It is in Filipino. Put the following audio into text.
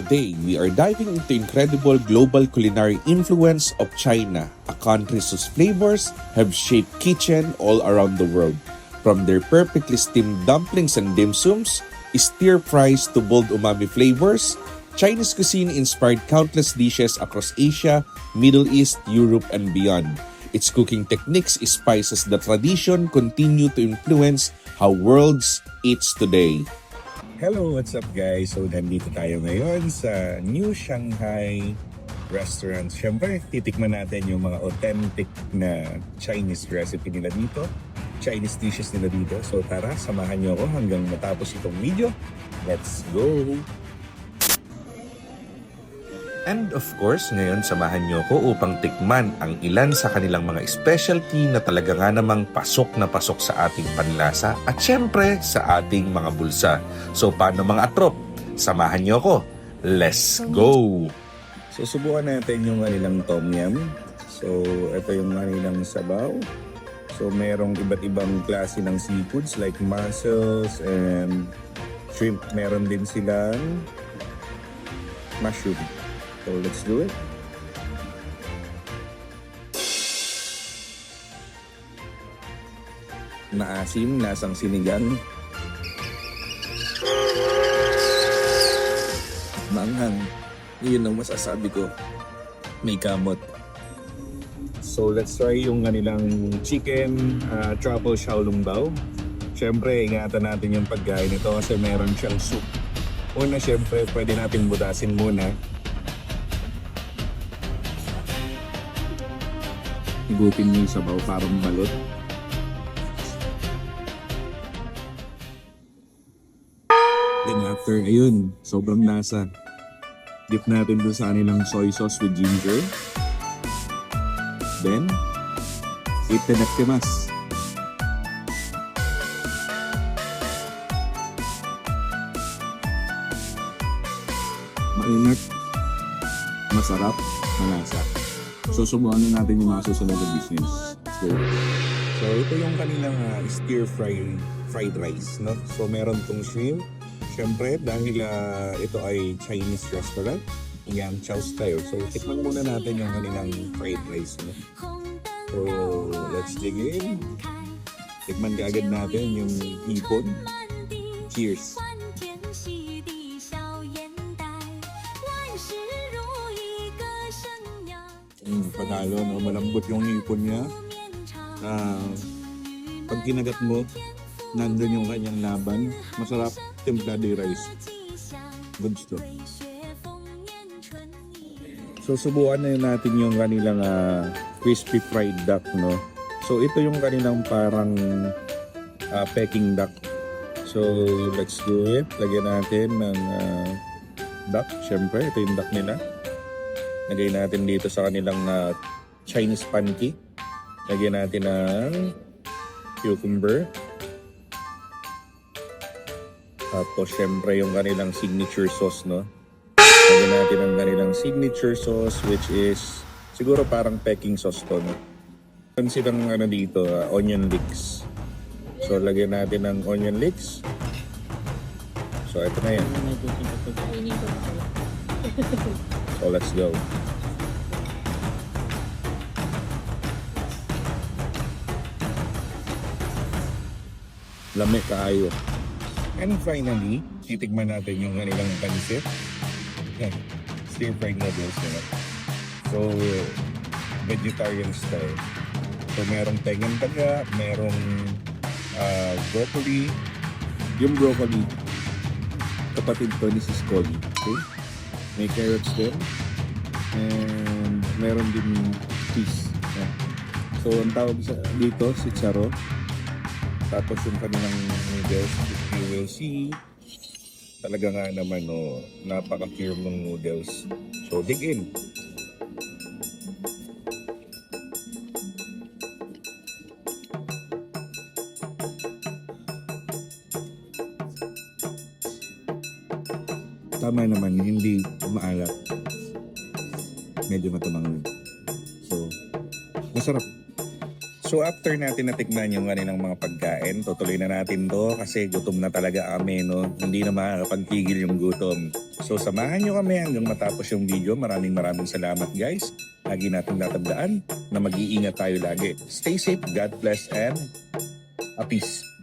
Today, we are diving into incredible global culinary influence of China, a country whose flavors have shaped kitchen all around the world. From their perfectly steamed dumplings and dim sums, stir fries to bold umami flavors, Chinese cuisine inspired countless dishes across Asia, Middle East, Europe, and beyond. Its cooking techniques, spices, the tradition continue to influence how worlds eats today. Hello, what's up guys? So, nandito tayo ngayon sa New Shanghai Restaurant. Siyempre, titikman natin yung mga authentic na Chinese recipe nila dito. Chinese dishes nila dito. So, tara, samahan niyo ako hanggang matapos itong video. Let's go! And of course, ngayon samahan niyo ko upang tikman ang ilan sa kanilang mga specialty na talaga nga namang pasok na pasok sa ating panlasa at syempre sa ating mga bulsa. So paano mga atrop? Samahan niyo ko. Let's go! So subukan natin yung kanilang tom yum. So ito yung kanilang sabaw. So merong iba't ibang klase ng seafoods like mussels and shrimp. Meron din silang mushroom. So let's do it. Maasim, lasang sinigang. Manghang. Yun ang masasabi ko. May kamot. So let's try yung kanilang chicken truffle xiaolongbao. Siyempre, ingatan natin yung pagkain nito kasi meron siyang soup. Una, siyempre, pwede natin butasin muna. Higutin niyo yung sabaw parang balot. Then after, ayun, sobrang lasa. Dip natin doon sa kanilang soy sauce with ginger. Then, itadakimasu. Maingat, masarap, malasa. So, subukan natin yung mga susunod na business. So, ito yung kanilang fried rice, no? So, meron tong shrimp. Siyempre, dahil ito ay Chinese restaurant, yan, chows tayo. So, tikman muna natin yung kanilang fried rice, no? So, let's dig in. Tikman kaagad natin yung hipon. Cheers! Panalo, no? Malambot yung hipon niya. Pag kinagat mo, nandun yung kanyang laban. Masarap, tempura de rice. Goods to. So, subukan na natin yung kanilang crispy fried duck, no? So, ito yung kanilang parang Peking duck. So, let's do it. Lagyan natin ng duck. Siyempre, ito yung duck nila. Lagay natin dito sa kanilang Chinese pancake. Lagyan natin ng cucumber. Tapos syempre yung kanilang signature sauce, no? Lagyan natin ang kanilang signature sauce which is siguro parang Peking sauce to, no? Meron silang dito, onion leeks. So lagyan natin ng onion leeks. So ito na yan. So let's go. Lami kaayo. And finally, titigman natin yung kanilang pancit. Stir-fried noodles nila. So, vegetarian style. So, merong tengan taga, merong broccoli. Yung broccoli, kapatid ko ni Sis Collie. Okay? May carrots din. And meron din cheese. Yeah. So, ang tawag dito, chicharo. Tapos yung kanilang noodles, you will see, talaga nga naman, no, napaka-firm ng noodles. So, dig in. Tama naman, hindi maalat. Medyo matamang. So, masarap. So after natin natikman yung kanilang mga pagkain, tutuloy na natin to kasi gutom na talaga kami, no? Hindi na makakapagpigil yung gutom. So samahan nyo kami hanggang matapos yung video. Maraming salamat guys. Lagi natin tatandaan na mag-iingat tayo lagi. Stay safe, God bless, and a peace.